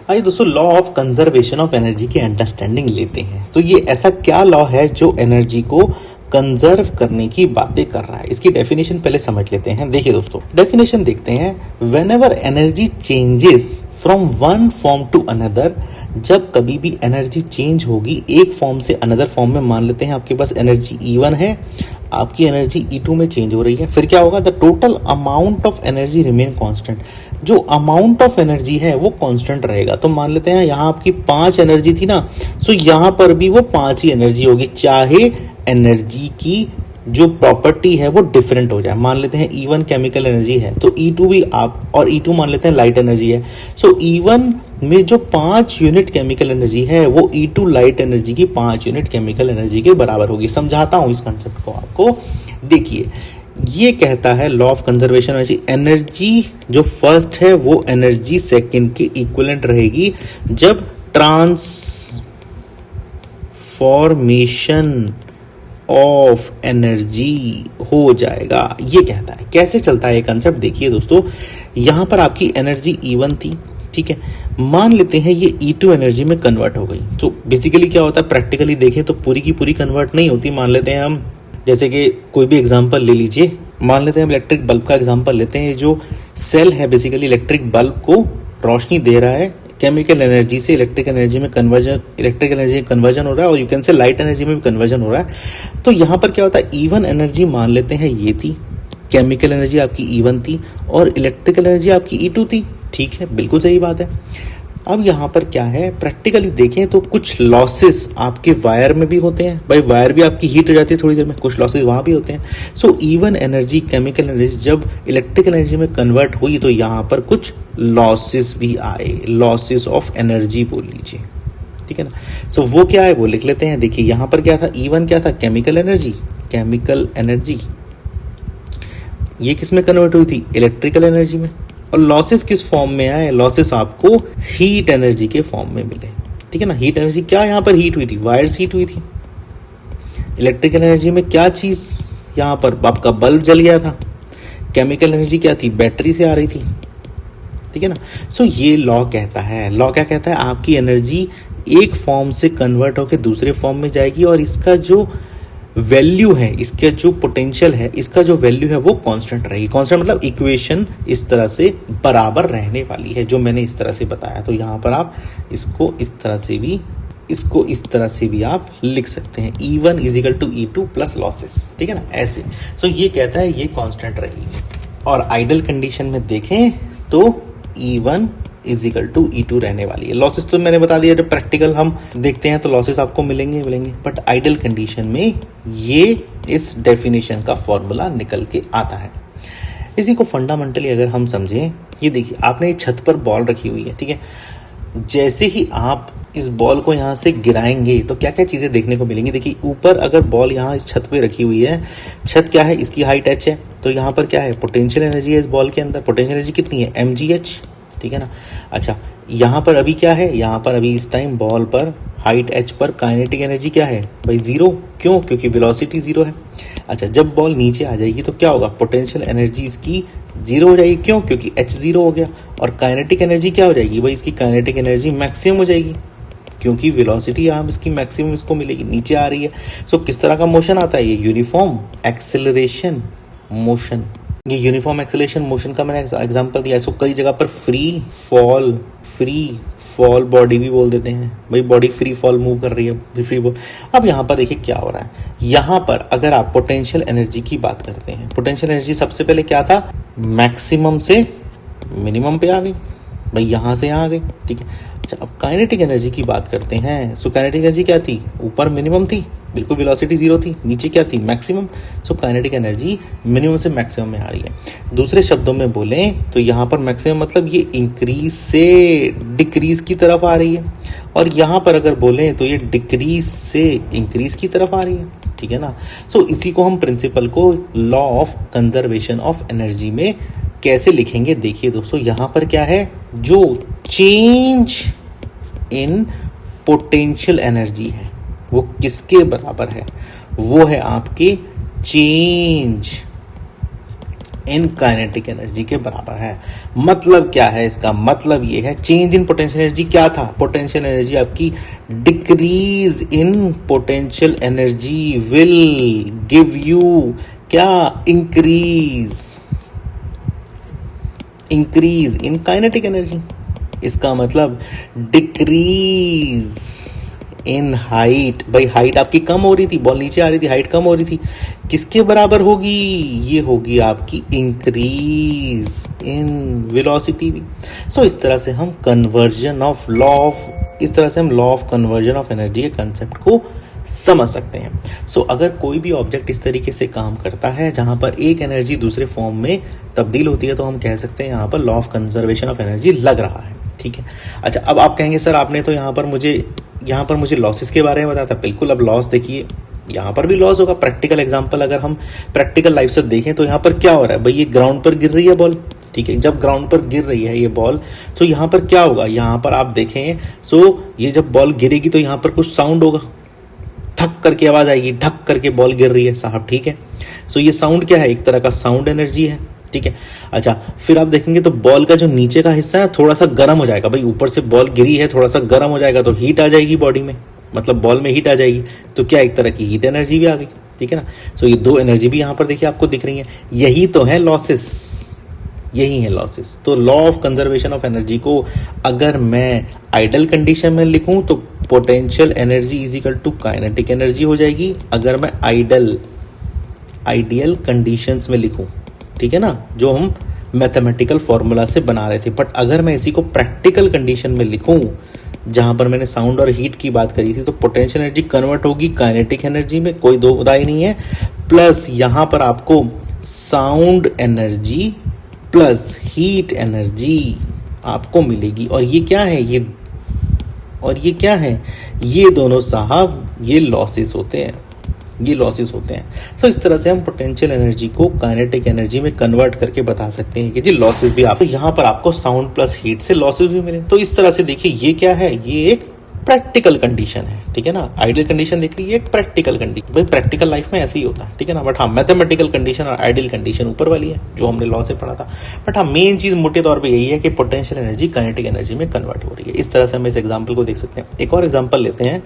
आइए दोस्तों law of conservation of energy की अंडरस्टैंडिंग लेते हैं। तो ये ऐसा क्या लॉ है जो एनर्जी को कंजर्व करने की बातें कर रहा है। इसकी डेफिनेशन पहले समझ लेते हैं। देखिए दोस्तों, डेफिनेशन देखते हैं। Whenever energy changes from one form to another, जब कभी भी एनर्जी चेंज होगी एक फॉर्म से अनदर फॉर्म में, मान लेते हैं आपके पास एनर्जी E1 है, आपकी एनर्जी E2 में चेंज हो रही है, फिर क्या होगा, the total amount of energy remain constant. जो अमाउंट ऑफ एनर्जी है वो कांस्टेंट रहेगा। तो मान लेते हैं यहाँ आपकी 5 एनर्जी थी ना, सो यहाँ पर भी वो 5 ही एनर्जी होगी, चाहे एनर्जी की जो प्रॉपर्टी है वो डिफरेंट हो जाए। मान लेते हैं E1 केमिकल एनर्जी है तो E2 भी आप, और E2 मान लेते हैं लाइट एनर्जी है। सो E1 में जो 5 यूनिट केमिकल एनर्जी है वो E2 लाइट एनर्जी की 5 यूनिट केमिकल एनर्जी के बराबर होगी। समझाता हूं इस कंसेप्ट को आपको। देखिए, ये कहता है law of conservation energy, energy जो फर्स्ट है वो एनर्जी सेकंड के इक्विवेलेंट रहेगी जब ट्रांसफॉर्मेशन ऑफ एनर्जी हो जाएगा। ये कहता है। कैसे चलता है ये कंसेप्ट, देखिए दोस्तों, यहां पर आपकी एनर्जी E1 थी, ठीक है, मान लेते हैं ये E2 एनर्जी में कन्वर्ट हो गई। तो बेसिकली क्या होता है, प्रैक्टिकली देखें तो पूरी की पूरी कन्वर्ट नहीं होती। मान लेते हैं हम, जैसे कि कोई भी एग्जांपल ले लीजिए, मान लेते हैं हम इलेक्ट्रिक बल्ब का एग्जांपल लेते हैं। जो सेल है बेसिकली इलेक्ट्रिक बल्ब को रोशनी दे रहा है, केमिकल एनर्जी से इलेक्ट्रिक एनर्जी में कन्वर्जन, इलेक्ट्रिक एनर्जी कन्वर्जन हो रहा है, और you can say light energy में भी कन्वर्जन हो रहा है। तो यहाँ पर क्या होता है, E1 एनर्जी मान लेते हैं ये थी, केमिकल एनर्जी आपकी E1 थी और इलेक्ट्रिकल एनर्जी आपकी E2 थी, ठीक है, बिल्कुल सही बात है। अब यहाँ पर क्या है, प्रैक्टिकली देखें तो कुछ लॉसेस आपके वायर में भी होते हैं। भाई वायर भी आपकी हीट हो जाती है थोड़ी देर में, कुछ लॉसेस वहाँ भी होते हैं। सो E1 एनर्जी केमिकल एनर्जी जब इलेक्ट्रिकल एनर्जी में कन्वर्ट हुई तो यहाँ पर कुछ लॉसेस भी आए, लॉसेस ऑफ एनर्जी बोल लीजिए, ठीक है ना। सो वो क्या है वो लिख लेते हैं। देखिए यहाँ पर क्या था, E1 क्या था, केमिकल एनर्जी, केमिकल एनर्जी ये किस में कन्वर्ट हुई थी, इलेक्ट्रिकल एनर्जी में। और लॉसेस किस फॉर्म में आए, लॉसेस आपको हीट एनर्जी के फॉर्म में मिले, ठीक है ना। हीट एनर्जी क्या, यहाँ पर हीट हुई थी, वायर्स हीट हुई थी। इलेक्ट्रिकल एनर्जी में क्या चीज, यहाँ पर आपका बल्ब जल गया था। केमिकल एनर्जी क्या थी, बैटरी से आ रही थी, ठीक है ना। सो ये लॉ कहता है, लॉ क्या कहता है, आपकी एनर्जी एक फॉर्म से कन्वर्ट होकर दूसरे फॉर्म में जाएगी और इसका जो वैल्यू है, इसका जो पोटेंशियल है, इसका जो वैल्यू है वो कांस्टेंट रहेगी। कांस्टेंट मतलब इक्वेशन इस तरह से बराबर रहने वाली है, जो मैंने इस तरह से बताया। तो यहाँ पर आप इसको इस तरह से भी, इसको इस तरह से भी आप लिख सकते हैं, E1 is equal to E2 plus losses, ठीक है ना, ऐसे। सो ये कहता है ये कांस्टेंट रहेगी। और आइडल कंडीशन में देखें तो E1 इजिकल टू E2 रहने वाली है। लॉसेस तो मैंने बता दिया, जब प्रैक्टिकल हम देखते हैं तो लॉसेस आपको मिलेंगे, बट आइडल कंडीशन में ये इस डेफिनेशन का फॉर्मूला निकल के आता है। इसी को फंडामेंटली अगर हम समझें, ये देखिए आपने छत पर बॉल रखी हुई है, ठीक है, जैसे ही आप इस बॉल को यहाँ से गिराएंगे तो क्या क्या चीजें देखने को मिलेंगी। देखिए ऊपर अगर बॉल यहाँ इस छत पे रखी हुई है, छत क्या है, इसकी हाइट h है, तो यहाँ पर क्या है, पोटेंशियल एनर्जी है इस बॉल के अंदर। पोटेंशियल एनर्जी कितनी है, mgh, ठीक है ना। अच्छा, यहाँ पर अभी क्या है, यहाँ पर अभी इस टाइम बॉल पर हाइट h पर काइनेटिक एनर्जी क्या है भाई, 0। क्यों, क्योंकि वेलोसिटी 0 है। अच्छा, जब बॉल नीचे आ जाएगी तो क्या होगा, पोटेंशियल एनर्जी इसकी 0 हो जाएगी। क्यों, क्योंकि h 0 हो गया। और काइनेटिक एनर्जी क्या हो जाएगी भाई, इसकी काइनेटिक एनर्जी मैक्सिमम हो जाएगी, क्योंकि वेलोसिटी आप इसकी मैक्सिमम इसको मिलेगी, नीचे आ रही है। सो किस तरह का मोशन आता है, ये यूनिफॉर्म एक्सेलरेशन मोशन। ये यूनिफॉर्म एक्सेलरेशन मोशन का मैंने एग्जांपल दिया। इसको कई जगह पर फ्री फॉल बॉडी भी बोल देते हैं, भाई बॉडी फ्री फॉल मूव कर रही है, फ्री फॉल। अब यहाँ पर देखिए क्या हो रहा है, यहाँ पर अगर आप पोटेंशियल एनर्जी की बात करते हैं, पोटेंशियल एनर्जी सबसे पहले क्या था, मैक्सिमम से मिनिमम पे आ गई, भाई यहाँ से यहाँ आ गई, ठीक है। अच्छा, अब काइनेटिक एनर्जी की बात करते हैं। सो काइनेटिक एनर्जी क्या थी, ऊपर मिनिमम थी, बिल्कुल वेलोसिटी 0 थी, नीचे क्या थी, maximum. So kinetic energy minimum से मैक्सिमम में आ रही है। दूसरे शब्दों में बोलें तो यहाँ पर मैक्सिमम मतलब ये इंक्रीज से डिक्रीज की तरफ आ रही है, और यहाँ पर अगर बोलें तो ये डिक्रीज से इंक्रीज की तरफ आ रही है, ठीक है ना। सो इसी को हम प्रिंसिपल को law of conservation of energy में कैसे लिखेंगे। देखिए दोस्तों, यहाँ पर क्या है, जो चेंज इन पोटेंशियल एनर्जी है वो किसके बराबर है, वो है आपके चेंज इन काइनेटिक एनर्जी के बराबर है। मतलब क्या है इसका? मतलब ये है चेंज इन पोटेंशियल एनर्जी क्या था? पोटेंशियल एनर्जी आपकी decrease in potential energy will give you क्या? Increase in kinetic energy. इसका मतलब डिक्रीज इन हाइट। भाई हाइट आपकी कम हो रही थी, बॉल नीचे आ रही थी, हाइट कम हो रही थी, किसके बराबर होगी? ये होगी आपकी इंक्रीज इन वेलोसिटी भी। सो इस तरह से हम law of conversion of energy के कंसेप्ट को समझ सकते हैं। सो अगर कोई भी ऑब्जेक्ट इस तरीके से काम करता है जहां पर एक एनर्जी दूसरे फॉर्म में तब्दील होती है, तो हम कह सकते हैं यहाँ पर law of conservation of energy लग रहा है। ठीक है, अच्छा अब आप कहेंगे सर आपने तो यहाँ पर मुझे लॉसेस के बारे में बताया था। बिल्कुल, अब लॉस देखिए, यहाँ पर भी लॉस होगा। प्रैक्टिकल एग्जांपल अगर हम प्रैक्टिकल लाइफ से देखें तो यहाँ पर क्या हो रहा है? भाई ये ग्राउंड पर गिर रही है बॉल, ठीक है, जब ग्राउंड पर गिर रही है ये बॉल, तो यहाँ पर क्या होगा? यहाँ पर आप देखें, सो ये जब बॉल गिरेगी तो यहाँ पर कुछ साउंड होगा, ठक करके आवाज आएगी, ढक करके बॉल गिर रही है साहब, ठीक है। सो ये साउंड क्या है? एक तरह का साउंड एनर्जी है, ठीक है। अच्छा, फिर आप देखेंगे तो बॉल का जो नीचे का हिस्सा है थोड़ा सा गर्म हो जाएगा। भाई ऊपर से बॉल गिरी है, थोड़ा सा गर्म हो जाएगा तो हीट आ जाएगी बॉडी में, मतलब बॉल में हीट आ जाएगी, तो क्या एक तरह की हीट एनर्जी भी आ गई, ठीक है ना। सो ये दो एनर्जी भी यहाँ पर देखिए आपको दिख रही है। यही तो है लॉसेस, यही है लॉसेस। तो law of conservation of energy को अगर मैं आइडल कंडीशन में लिखूं तो potential energy is equal to kinetic energy हो जाएगी। अगर मैं आइडियल कंडीशंस में लिखूं, ठीक है ना, जो हम मैथमेटिकल फॉर्मूला से बना रहे थे। बट अगर मैं इसी को प्रैक्टिकल कंडीशन में लिखूं जहां पर मैंने साउंड और हीट की बात करी थी, तो पोटेंशियल एनर्जी कन्वर्ट होगी काइनेटिक एनर्जी में, कोई दो राय नहीं है। प्लस यहां पर आपको sound energy plus heat energy आपको मिलेगी। और ये क्या है? ये दोनों साहब ये लॉसेस होते हैं, सो इस तरह से हम पोटेंशियल एनर्जी को काइनेटिक एनर्जी में कन्वर्ट करके बता सकते हैं कि जी लॉसेस भी आप, तो यहाँ पर आपको साउंड प्लस हीट से लॉसेस भी मिले। तो इस तरह से देखिए ये क्या है? ये एक प्रैक्टिकल कंडीशन है, ठीक है ना। आइडियल कंडीशन देख ली, ये एक प्रैक्टिकल कंडीशन। भाई प्रैक्टिकल लाइफ में ऐसे ही होता है, ठीक है ना। बट हाँ, मैथमेटिकल कंडीशन और आइडियल कंडीशन ऊपर वाली है जो हमने लॉ से पढ़ा था। बट हाँ, मेन चीज मोटे तौर पे यही है कि पोटेंशियल एनर्जी काइनेटिक एनर्जी में कन्वर्ट हो रही है। इस तरह से हम इस एग्जाम्पल को देख सकते हैं। एक और एग्जाम्पल लेते हैं,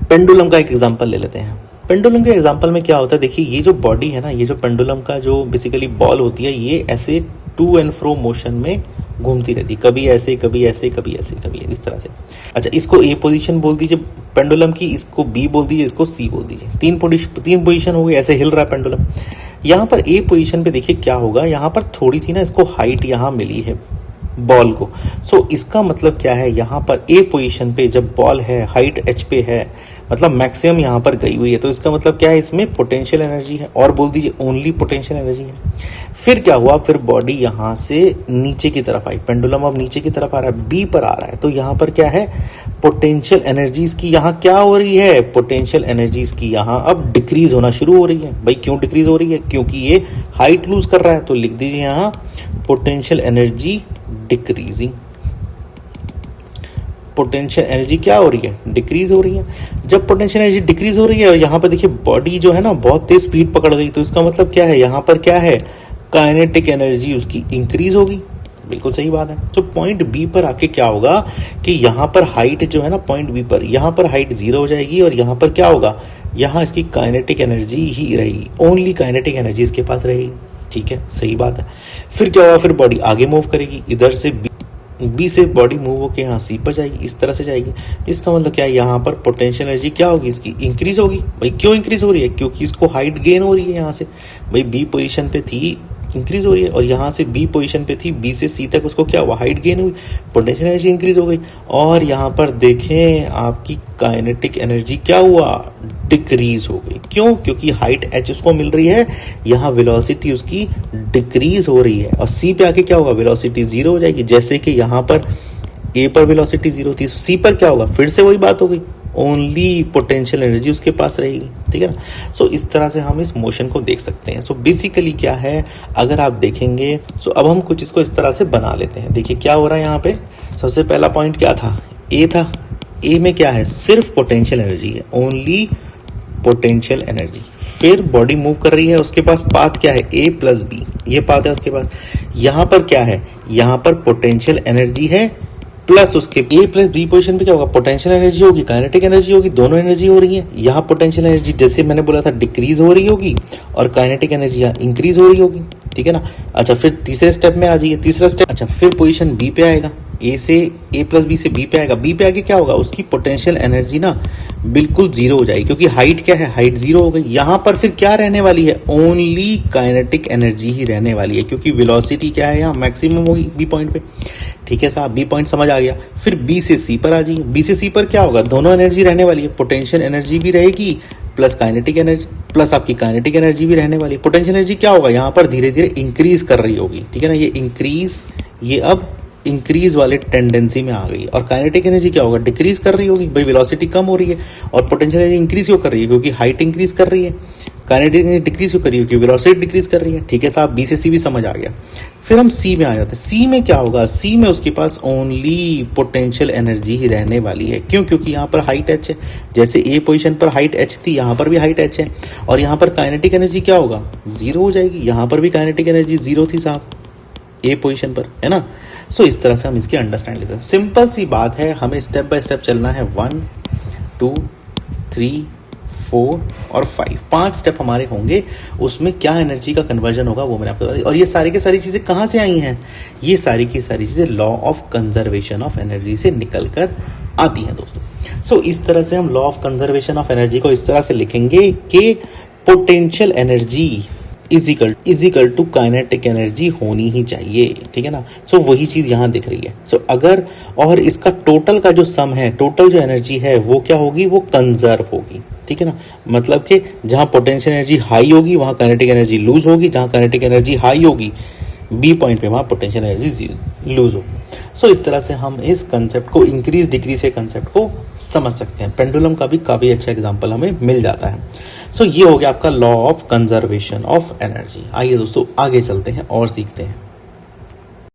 पेंडुलम का एक एग्जाम्पल ले लेते हैं। पेंडुलम के एग्जाम्पल में क्या होता है? देखिए ये जो बॉडी है ना, ये जो पेंडुलम का जो बेसिकली बॉल होती है, ये ऐसे टू एंड फ्रो मोशन में घूमती रहती, कभी ऐसे कभी ऐसे कभी ऐसे कभी इस तरह से। अच्छा, इसको ए पोजीशन बोल दीजिए पेंडुलम की, इसको बी बोल दीजिए, इसको सी बोल दीजिए। तीन पोजीशन हो गई, ऐसे हिल रहा है पेंडुलम। यहाँ पर ए पोजीशन पे देखिए क्या होगा, यहाँ पर थोड़ी सी ना इसको हाइट यहाँ मिली है बॉल को। सो इसका मतलब क्या है? यहाँ पर ए पोजीशन पे जब बॉल है, हाइट एच पे है, मतलब मैक्सिमम यहाँ पर गई हुई है, तो इसका मतलब क्या है? इसमें पोटेंशियल एनर्जी है, और बोल दीजिए ओनली पोटेंशियल एनर्जी है। फिर क्या हुआ? फिर बॉडी यहाँ से नीचे की तरफ आई, पेंडुलम अब नीचे की तरफ आ रहा है, बी पर आ रहा है, तो यहाँ पर क्या है? पोटेंशियल एनर्जीज की यहाँ क्या हो रही है? पोटेंशियल एनर्जीज की यहाँ अब डिक्रीज होना शुरू हो रही है। भाई क्यों डिक्रीज हो रही है? क्योंकि ये हाइट लूज कर रहा है, तो लिख दीजिए यहाँ potential energy decreasing. Potential energy क्या हो रही है? डिक्रीज हो रही है। जब पोटेंशियल एनर्जी डिक्रीज हो रही है और यहाँ पर देखिए बॉडी जो है ना बहुत तेज स्पीड पकड़ गई, तो इसका मतलब क्या है? यहाँ पर क्या है? काइनेटिक एनर्जी उसकी इंक्रीज होगी। बिल्कुल सही बात है। तो पॉइंट बी पर आके क्या होगा कि यहाँ पर हाइट जो है ना, पॉइंट बी पर यहाँ पर हाइट 0 हो जाएगी, और यहाँ पर क्या होगा? यहाँ इसकी काइनेटिक एनर्जी ही रहेगी, ओनली काइनेटिक एनर्जी इसके पास रहेगी, ठीक है, सही बात है। फिर क्या होगा? फिर बॉडी आगे मूव करेगी, इधर से बी से बॉडी मूव होकर यहाँ सी पर जाएगी, इस तरह से जाएगी। इसका मतलब क्या है? यहाँ पर पोटेंशियल एनर्जी क्या होगी? इसकी इंक्रीज होगी। भाई क्यों इंक्रीज हो रही है? क्योंकि इसको हाइट गेन हो रही है यहाँ से। भाई बी पोजीशन पे थी, इंक्रीज हो रही है, और यहाँ से बी पोजीशन पे थी, बी से सी तक उसको क्या हुआ? हाइट गेन हुई, पोटेंशियल एनर्जी इंक्रीज हो गई। और यहाँ पर देखें आपकी काइनेटिक एनर्जी क्या हुआ? डिक्रीज हो गई। क्यों? क्योंकि हाइट एच उसको मिल रही है, यहाँ वेलोसिटी उसकी डिक्रीज हो रही है, और सी पे आके क्या होगा? वेलोसिटी 0 हो जाएगी। जैसे कि यहाँ पर ए पर वेलोसिटी 0 थी, सी पर क्या होगा? फिर से वही बात हो गई, ओनली पोटेंशियल एनर्जी उसके पास रहेगी, ठीक है ना। सो इस तरह से हम इस मोशन को देख सकते हैं। सो बेसिकली क्या है, अगर आप देखेंगे, सो अब हम कुछ इसको इस तरह से बना लेते हैं। देखिए क्या हो रहा है यहाँ पे। सबसे पहला पॉइंट क्या था? ए था। ए में क्या है? सिर्फ पोटेंशियल एनर्जी है, ओनली पोटेंशियल एनर्जी। फिर बॉडी मूव कर रही है, उसके पास पाथ क्या है, ए प्लस बी, ये पाथ है उसके पास। यहां पर क्या है, यहां पर पोटेंशियल एनर्जी है प्लस उसके ए प्लस बी पोजीशन पे क्या होगा, पोटेंशियल एनर्जी होगी, काइनेटिक एनर्जी होगी, दोनों एनर्जी हो रही है। यहाँ पोटेंशियल एनर्जी जैसे मैंने बोला था डिक्रीज हो रही होगी और काइनेटिक एनर्जी यहाँ इंक्रीज हो रही होगी, ठीक है ना। अच्छा फिर तीसरे स्टेप में आ जाइए, तीसरा स्टेप, अच्छा फिर पोजीशन बी पे आएगा, ए से ए प्लस बी से बी पे आएगा। बी पे आके क्या होगा, उसकी पोटेंशियल एनर्जी ना बिल्कुल जीरो हो जाएगी, क्योंकि हाइट क्या है, हाइट जीरो हो गई। यहां पर फिर क्या रहने वाली है, ओनली काइनेटिक एनर्जी ही रहने वाली है, क्योंकि वेलोसिटी क्या है यहाँ मैक्सिमम होगी बी पॉइंट पे, ठीक है साहब, बी पॉइंट समझ आ गया। फिर बी से सी पर आ जाइए, बी से सी पर क्या होगा, दोनों एनर्जी रहने वाली है, पोटेंशियल एनर्जी भी रहेगी प्लस काइनेटिक एनर्जी, प्लस आपकी काइनेटिक एनर्जी भी रहने वाली है। पोटेंशियल एनर्जी क्या होगा, यहाँ पर धीरे धीरे इंक्रीज कर रही होगी, ठीक है ना, ये इंक्रीज, ये अब इंक्रीज वाले टेंडेंसी में आ गई। और काइनेटिक एनर्जी क्या होगा, डिक्रीज कर रही होगी, भाई वेलोसिटी कम हो रही है, और पोटेंशियल एनर्जी इंक्रीज क्यों कर रही है, क्योंकि हाइट इंक्रीज कर रही है। काइनेटिक एनर्जी डिक्रीज क्यों कर रही है, क्योंकि वेलोसिटी डिक्रीज कर रही है, ठीक है साहब, बी से सी भी समझ आ गया। फिर हम सी में आ जाते हैं। सी में क्या होगा, सी में उसके पास ओनली पोटेंशियल एनर्जी ही रहने वाली है। क्यों, क्योंकि यहाँ पर हाइट एच है, जैसे ए पोजीशन पर हाइट एच थी, यहाँ पर भी हाइट एच है, और यहाँ पर काइनेटिक एनर्जी क्या होगा, जीरो हो जाएगी। यहाँ पर भी काइनेटिक एनर्जी जीरो थी साहब ए पोजीशन पर, है ना। सो इस तरह से हम इसकी अंडरस्टैंड लेते हैं। सिंपल सी बात है, हमें स्टेप बाय स्टेप चलना है। 1 2 3 4 और 5, 5 स्टेप हमारे होंगे। उसमें क्या एनर्जी का कन्वर्जन होगा वो मैंने आपको बता दी। और ये सारी की सारी चीज़ें कहाँ से आई हैं, ये सारी की सारी चीज़ें law of conservation of energy से निकल कर आती हैं दोस्तों। सो इस तरह से हम law of conservation of energy को इस तरह से लिखेंगे कि potential energy is equal to kinetic energy होनी ही चाहिए, ठीक है ना। सो वही चीज यहां दिख रही है। सो अगर, और इसका टोटल का जो सम है, टोटल जो एनर्जी है वो क्या होगी, वो कंजर्व होगी, ठीक है ना। मतलब कि जहां पोटेंशियल एनर्जी हाई होगी वहां काइनेटिक एनर्जी लूज होगी, जहां काइनेटिक एनर्जी हाई होगी बी पॉइंट पे वहां पोटेंशियल एनर्जी लूज होगी। सो इस तरह से हम इस कंसेप्ट को, इंक्रीज डिक्रीज के कंसेप्ट को समझ सकते हैं। पेंडुलम का भी काफी अच्छा एग्जांपल हमें मिल जाता है। सो ये हो गया आपका law of conservation of energy. आइए दोस्तों आगे चलते हैं और सीखते हैं।